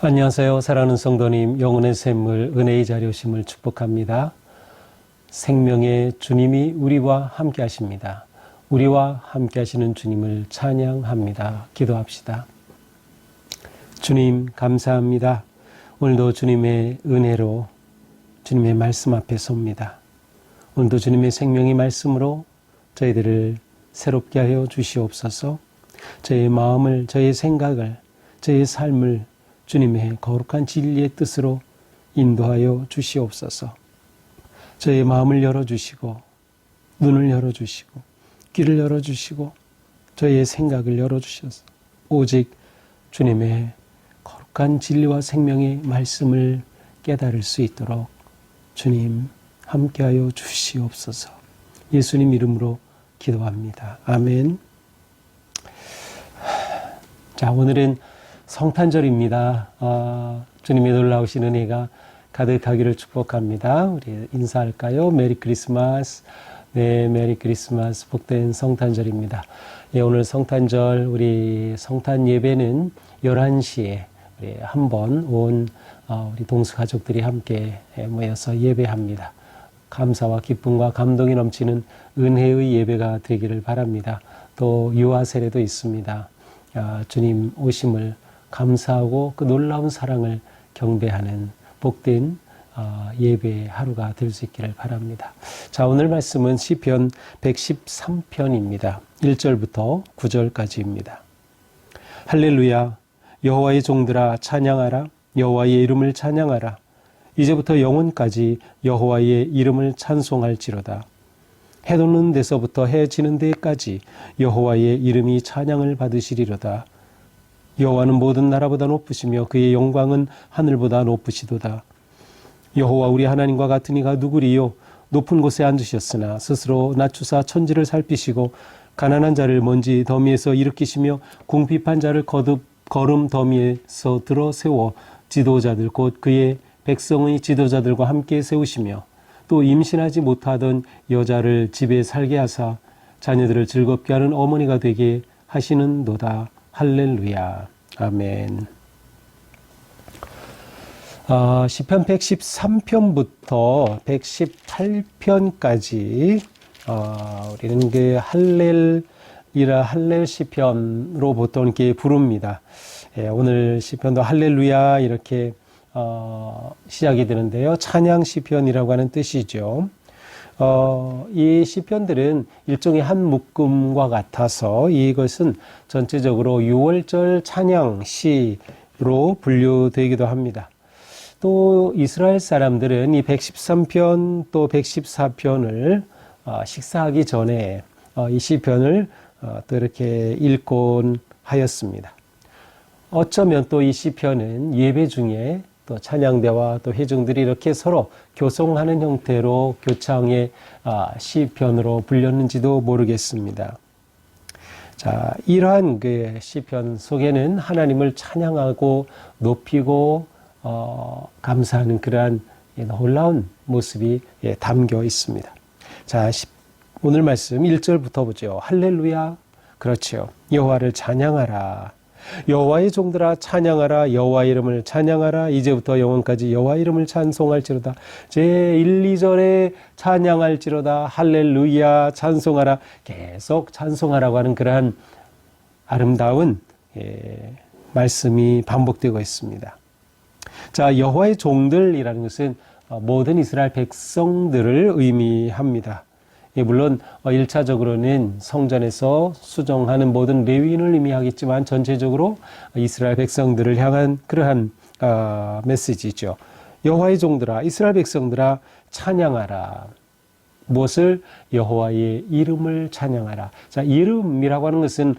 안녕하세요. 사랑하는 성도님, 영혼의 샘물, 은혜의 자료심을 축복합니다. 생명의 주님이 우리와 함께 하십니다. 우리와 함께 하시는 주님을 찬양합니다. 기도합시다. 주님, 감사합니다. 오늘도 주님의 은혜로 주님의 말씀 앞에 섭니다. 오늘도 주님의 생명의 말씀으로 저희들을 새롭게 하여 주시옵소서. 저의 마음을, 저의 생각을, 저의 삶을 주님의 거룩한 진리의 뜻으로 인도하여 주시옵소서. 저의 마음을 열어주시고 눈을 열어주시고 귀를 열어주시고 저의 생각을 열어주셔서 오직 주님의 거룩한 진리와 생명의 말씀을 깨달을 수 있도록 주님 함께하여 주시옵소서. 예수님 이름으로 기도합니다. 아멘. 자, 오늘은 성탄절입니다. 주님의 놀라우신 은혜가 가득하기를 축복합니다. 우리 인사할까요? 메리 크리스마스. 네, 메리 크리스마스. 복된 성탄절입니다. 예, 오늘 성탄절 우리 성탄 예배는 11시에 우리 한번 온 우리 동수 가족들이 함께 모여서 예배합니다. 감사와 기쁨과 감동이 넘치는 은혜의 예배가 되기를 바랍니다. 또 유아 세례도 있습니다. 주님 오심을 감사하고 그 놀라운 사랑을 경배하는 복된 예배 하루가 될 수 있기를 바랍니다. 자, 오늘 말씀은 시편 113편입니다. 1절부터 9절까지입니다. 할렐루야, 여호와의 종들아 찬양하라. 여호와의 이름을 찬양하라. 이제부터 영원까지 여호와의 이름을 찬송할지로다. 해 돋는 데서부터 해 지는 데까지 여호와의 이름이 찬양을 받으시리로다. 여호와는 모든 나라보다 높으시며 그의 영광은 하늘보다 높으시도다. 여호와 우리 하나님과 같은 이가 누구리요? 높은 곳에 앉으셨으나 스스로 낮추사 천지를 살피시고 가난한 자를 먼지 더미에서 일으키시며 궁핍한 자를 거름 더미에서 들어 세워 지도자들 곧 그의 백성의 지도자들과 함께 세우시며 또 임신하지 못하던 여자를 집에 살게 하사 자녀들을 즐겁게 하는 어머니가 되게 하시는도다. 할렐루야. 아멘. 시편 113편부터 118편까지 우리는 그 할렐 시편으로 보통 이렇게 부릅니다. 예, 오늘 시편도 할렐루야 이렇게 시작이 되는데요. 찬양 시편이라고 하는 뜻이죠. 이 시편들은 일종의 한 묶음과 같아서 이것은 전체적으로 6월절 찬양 시로 분류되기도 합니다. 또 이스라엘 사람들은 이 113편 또 114편을 식사하기 전에 이 시편을 또 이렇게 읽곤 하였습니다. 어쩌면 또 이 시편은 예배 중에 또 찬양대와 또 회중들이 이렇게 서로 교송하는 형태로 교창의 시편으로 불렸는지도 모르겠습니다. 자, 이러한 그 시편 속에는 하나님을 찬양하고 높이고 감사하는 그러한 놀라운 모습이 담겨 있습니다. 자, 오늘 말씀 1절부터 보죠. 할렐루야. 그렇죠. 여호와를 찬양하라. 여호와의 종들아 찬양하라. 여호와의 이름을 찬양하라. 이제부터 영원까지 여호와의 이름을 찬송할지로다. 제1, 2절에 찬양할지로다. 할렐루야 찬송하라. 계속 찬송하라고 하는 그러한 아름다운 말씀이 반복되고 있습니다. 자, 여호와의 종들이라는 것은 모든 이스라엘 백성들을 의미합니다. 물론 1차적으로는 성전에서 수종하는 모든 레위인을 의미하겠지만 전체적으로 이스라엘 백성들을 향한 그러한 메시지죠. 여호와의 종들아, 이스라엘 백성들아 찬양하라. 무엇을? 여호와의 이름을 찬양하라. 자, 이름이라고 하는 것은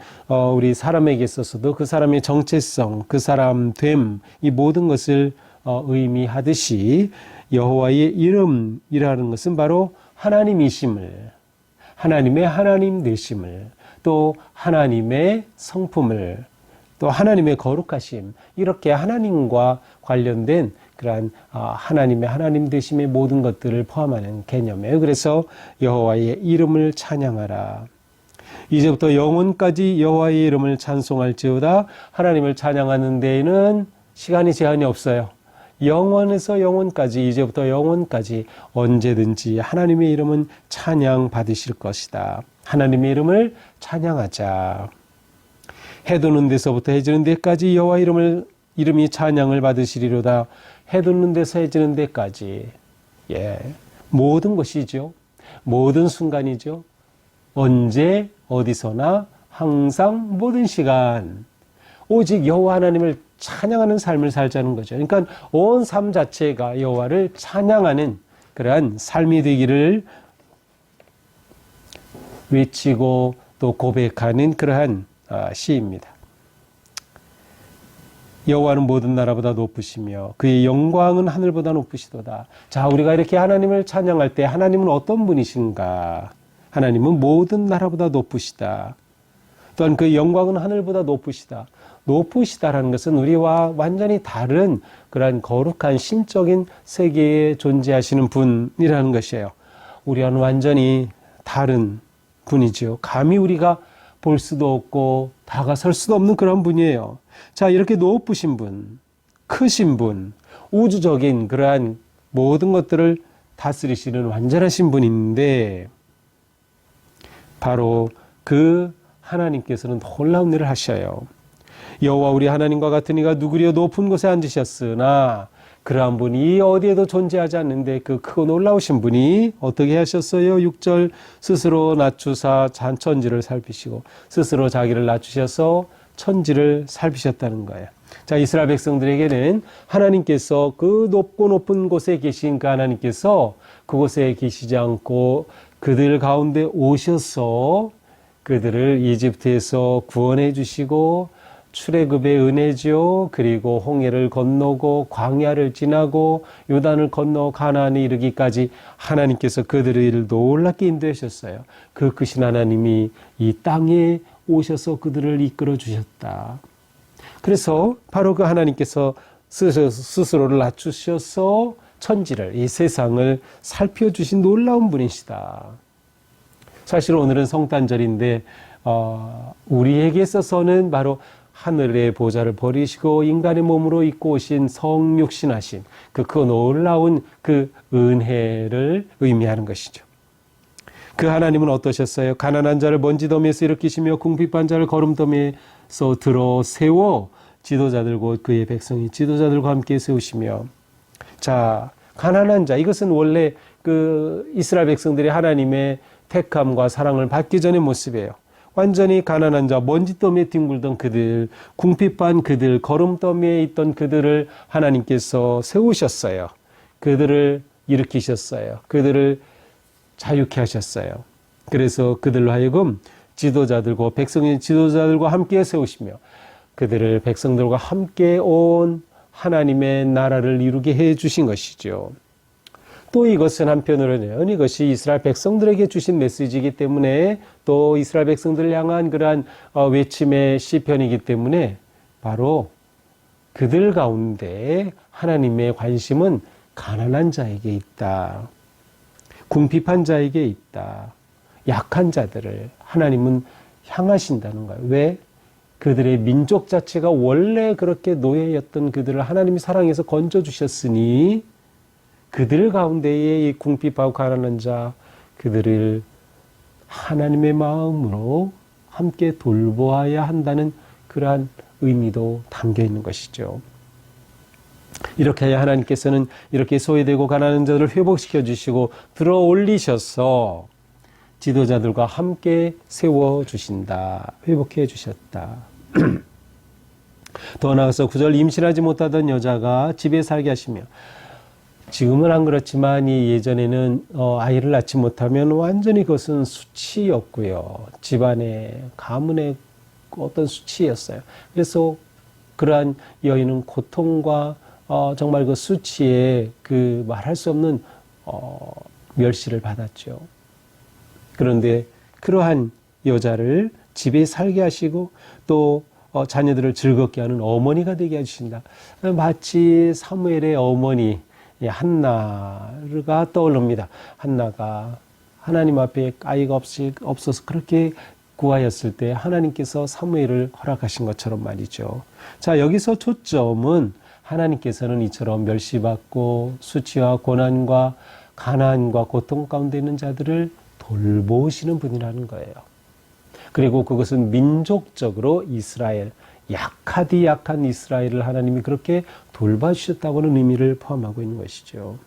우리 사람에게 있어서도 그 사람의 정체성, 그 사람 됨, 이 모든 것을 의미하듯이 여호와의 이름이라는 것은 바로 하나님이심을, 하나님의 하나님 되심을, 또 하나님의 성품을, 또 하나님의 거룩하심, 이렇게 하나님과 관련된 그러한 하나님의 하나님 되심의 모든 것들을 포함하는 개념이에요. 그래서 여호와의 이름을 찬양하라. 이제부터 영원까지 여호와의 이름을 찬송할지어다. 하나님을 찬양하는 데에는 시간이 제한이 없어요. 영원에서 영원까지, 이제부터 영원까지 언제든지 하나님의 이름은 찬양 받으실 것이다. 하나님의 이름을 찬양하자. 해 도는 데서부터 해 지는 데까지 여호와 이름이 찬양을 받으시리로다. 해 도는 데서 해 지는 데까지. 모든 것이죠. 모든 순간이죠. 언제 어디서나 항상 모든 시간 오직 여호와 하나님을 찬양하는 삶을 살자는 거죠. 그러니까 온 삶 자체가 여호와를 찬양하는 그러한 삶이 되기를 외치고 또 고백하는 그러한 시입니다. 여호와는 모든 나라보다 높으시며 그의 영광은 하늘보다 높으시도다. 자, 우리가 이렇게 하나님을 찬양할 때 하나님은 어떤 분이신가? 하나님은 모든 나라보다 높으시다. 또한 그의 영광은 하늘보다 높으시다. 높으시다라는 것은 우리와 완전히 다른 그러한 거룩한 신적인 세계에 존재하시는 분이라는 것이에요. 우리와는 완전히 다른 분이죠. 감히 우리가 볼 수도 없고 다가설 수도 없는 그런 분이에요. 자, 이렇게 높으신 분, 크신 분, 우주적인 그러한 모든 것들을 다스리시는 완전하신 분인데 바로 그 하나님께서는 놀라운 일을 하셔요. 여호와 우리 하나님과 같은 이가 누구리요? 높은 곳에 앉으셨으나 그러한 분이 어디에도 존재하지 않는데 그 크고 놀라우신 분이 어떻게 하셨어요? 6절 스스로 낮추사 천지를 살피시고 스스로 자기를 낮추셔서 천지를 살피셨다는 거예요. 자, 이스라엘 백성들에게는 하나님께서 그 높고 높은 곳에 계신 그 하나님께서 그곳에 계시지 않고 그들 가운데 오셔서 그들을 이집트에서 구원해 주시고 출애굽의 은혜죠. 그리고 홍해를 건너고 광야를 지나고 요단을 건너 가나안에 이르기까지 하나님께서 그들을 놀랍게 인도하셨어요. 그 크신 하나님이 이 땅에 오셔서 그들을 이끌어 주셨다. 그래서 바로 그 하나님께서 스스로를 낮추셔서 천지를, 이 세상을 살펴주신 놀라운 분이시다. 사실 오늘은 성탄절인데 우리에게 있어서는 바로 하늘의 보좌를 버리시고 인간의 몸으로 입고 오신 성육신하신 그 놀라운 그 은혜를 의미하는 것이죠. 그 하나님은 어떠셨어요? 가난한 자를 먼지더미에서 일으키시며 궁핍한 자를 거름더미에서 들어 세워 지도자들과 그의 백성이 지도자들과 함께 세우시며, 자, 가난한 자, 이것은 원래 그 이스라엘 백성들이 하나님의 택함과 사랑을 받기 전의 모습이에요. 완전히 가난한 자, 먼지더미에 뒹굴던 그들, 궁핍한 그들, 거름더미에 있던 그들을 하나님께서 세우셨어요. 그들을 일으키셨어요. 그들을 자유케 하셨어요. 그래서 그들로 하여금 지도자들과 백성의 지도자들과 함께 세우시며 그들을 백성들과 함께 온 하나님의 나라를 이루게 해 주신 것이죠. 또 이것은 한편으로는 이것이 이스라엘 백성들에게 주신 메시지이기 때문에 또 이스라엘 백성들을 향한 그러한 외침의 시편이기 때문에 바로 그들 가운데 하나님의 관심은 가난한 자에게 있다. 궁핍한 자에게 있다. 약한 자들을 하나님은 향하신다는 거예요. 왜? 그들의 민족 자체가 원래 그렇게 노예였던 그들을 하나님이 사랑해서 건져주셨으니 그들 가운데에 이 궁핍하고 가난한 자, 그들을 하나님의 마음으로 함께 돌보아야 한다는 그러한 의미도 담겨 있는 것이죠. 이렇게 해야 하나님께서는 이렇게 소외되고 가난한 자들을 회복시켜 주시고 들어 올리셔서 지도자들과 함께 세워 주신다. 회복해 주셨다. 더 나아가서 9절 임신하지 못하던 여자가 집에 살게 하시며, 지금은 안 그렇지만 이 예전에는 아이를 낳지 못하면 완전히 그것은 수치였고요. 집안의 가문의 어떤 수치였어요. 그래서 그러한 여인은 고통과 정말 그 수치에 그 말할 수 없는 멸시를 받았죠. 그런데 그러한 여자를 집에 살게 하시고 또 자녀들을 즐겁게 하는 어머니가 되게 해주신다. 마치 사무엘의 어머니 한나가 떠오릅니다. 한나가 하나님 앞에 아이가 없어서 그렇게 구하였을 때 하나님께서 사무엘을 허락하신 것처럼 말이죠. 자, 여기서 초점은 하나님께서는 이처럼 멸시받고 수치와 고난과 가난과 고통 가운데 있는 자들을 돌보시는 분이라는 거예요. 그리고 그것은 민족적으로 이스라엘, 약하디 약한 이스라엘을 하나님이 그렇게 돌봐주셨다고는 의미를 포함하고 있는 것이죠.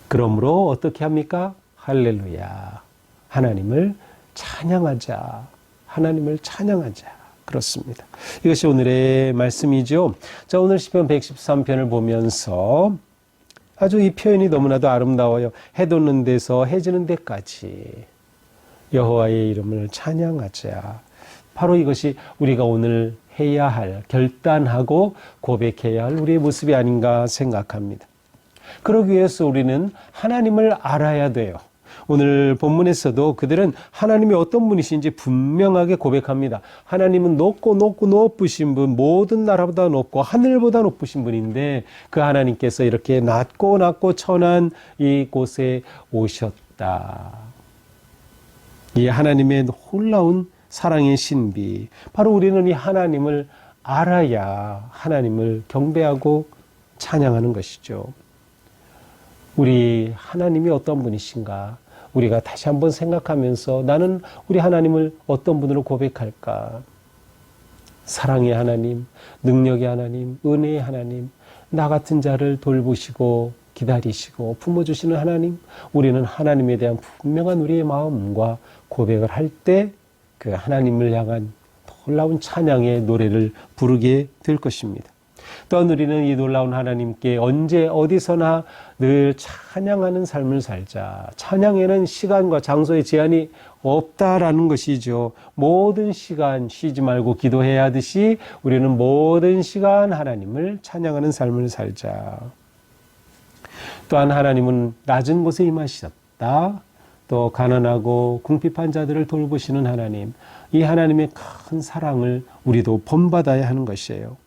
그러므로 어떻게 합니까? 할렐루야. 하나님을 찬양하자. 하나님을 찬양하자. 그렇습니다. 이것이 오늘의 말씀이죠. 자, 오늘 시편 113편을 보면서 아주 이 표현이 너무나도 아름다워요. 해 돋는 데서 해 지는 데까지 여호와의 이름을 찬양하자. 바로 이것이 우리가 오늘 해야 할, 결단하고 고백해야 할 우리의 모습이 아닌가 생각합니다. 그러기 위해서 우리는 하나님을 알아야 돼요. 오늘 본문에서도 그들은 하나님이 어떤 분이신지 분명하게 고백합니다. 하나님은 높고 높으신 분, 모든 나라보다 높고 하늘보다 높으신 분인데 그 하나님께서 이렇게 낮고 천한 이곳에 오셨다. 이 하나님의 놀라운 사랑의 신비, 바로 우리는 이 하나님을 알아야 하나님을 경배하고 찬양하는 것이죠. 우리 하나님이 어떤 분이신가? 우리가 다시 한번 생각하면서 나는 우리 하나님을 어떤 분으로 고백할까? 사랑의 하나님, 능력의 하나님, 은혜의 하나님, 나 같은 자를 돌보시고 기다리시고 품어주시는 하나님, 우리는 하나님에 대한 분명한 우리의 마음과 고백을 할 때 그 하나님을 향한 놀라운 찬양의 노래를 부르게 될 것입니다. 또한 우리는 이 놀라운 하나님께 언제 어디서나 늘 찬양하는 삶을 살자. 찬양에는 시간과 장소의 제한이 없다라는 것이죠. 모든 시간 쉬지 말고 기도해야 하듯이 우리는 모든 시간 하나님을 찬양하는 삶을 살자. 또한 하나님은 낮은 곳에 임하셨다. 또 가난하고 궁핍한 자들을 돌보시는 하나님, 이 하나님의 큰 사랑을 우리도 본받아야 하는 것이에요.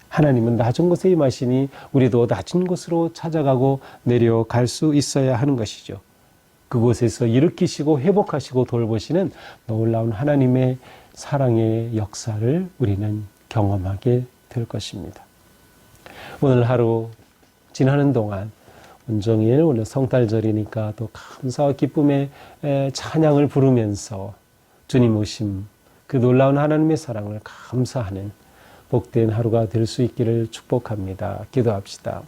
하나님은 낮은 곳에 임하시니 우리도 낮은 곳으로 찾아가고 내려갈 수 있어야 하는 것이죠. 그곳에서 일으키시고 회복하시고 돌보시는 놀라운 하나님의 사랑의 역사를 우리는 경험하게 될 것입니다. 오늘 하루 지나는 동안 온종일 오늘 성탄절이니까 또 감사와 기쁨의 찬양을 부르면서 주님 오심, 그 놀라운 하나님의 사랑을 감사하는 복된 하루가 될 수 있기를 축복합니다. 기도합시다.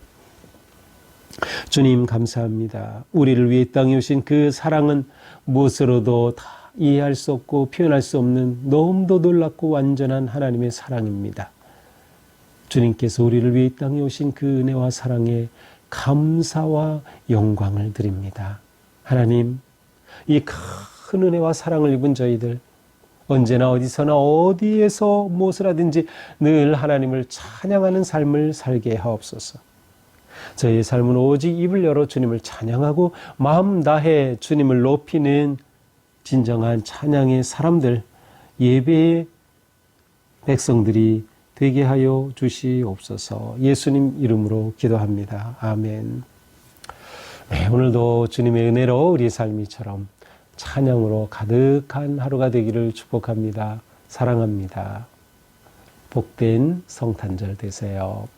주님 감사합니다. 우리를 위해 땅에 오신 그 사랑은 무엇으로도 다 이해할 수 없고 표현할 수 없는 너무도 놀랍고 완전한 하나님의 사랑입니다. 주님께서 우리를 위해 땅에 오신 그 은혜와 사랑에 감사와 영광을 드립니다. 하나님, 이 큰 은혜와 사랑을 입은 저희들 언제나 어디서나 어디에서 무엇을 하든지 늘 하나님을 찬양하는 삶을 살게 하옵소서. 저희의 삶은 오직 입을 열어 주님을 찬양하고 마음 다해 주님을 높이는 진정한 찬양의 사람들, 예배의 백성들이 되게 하여 주시옵소서. 예수님 이름으로 기도합니다. 아멘. 네, 오늘도 주님의 은혜로 우리의 삶이처럼 찬양으로 가득한 하루가 되기를 축복합니다. 사랑합니다. 복된 성탄절 되세요.